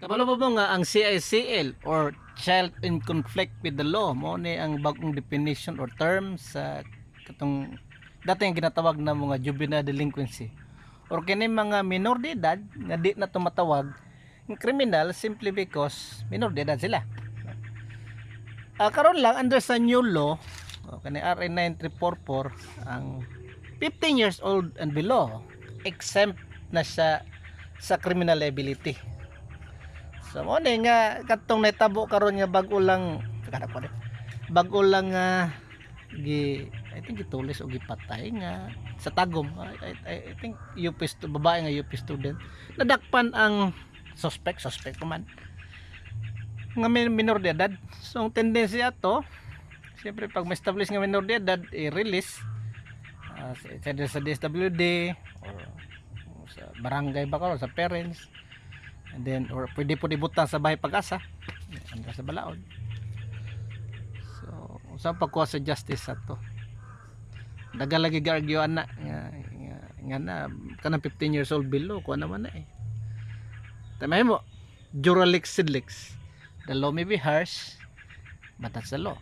Kabalo mo nga ang CICL or Child in Conflict with the Law mo ni ang bagong definition or term sa katong dating ginatawag na mga juvenile delinquency or kini mga minor de edad nga di na tumatawag ng criminal simply because minor de edad sila. Karon lang under sa new law kani RA 9344 ang 15 years old and below exempt na siya sa criminal liability. So mo ni nga katong natabo karon nga bag-o lang bag-o lang I think gitulis o gipatay nga sa Tagum. I think UP babae nga UP student nadakpan ang suspect pa man nga minor de edad. So ang tendency ato siyempre pag ma-establish nga minor de edad i-release sa DSWD or sa barangay ba karon sa parents. And then or pwede po ibutang sa bahay Pag-asa andar sa balaod. So usa pa ko sa justice ato daga lagi gi-argue ana nga na kanang 15 years old below ko naman na tamay mo Juralix Sidlix, the law may be harsh but that's the law.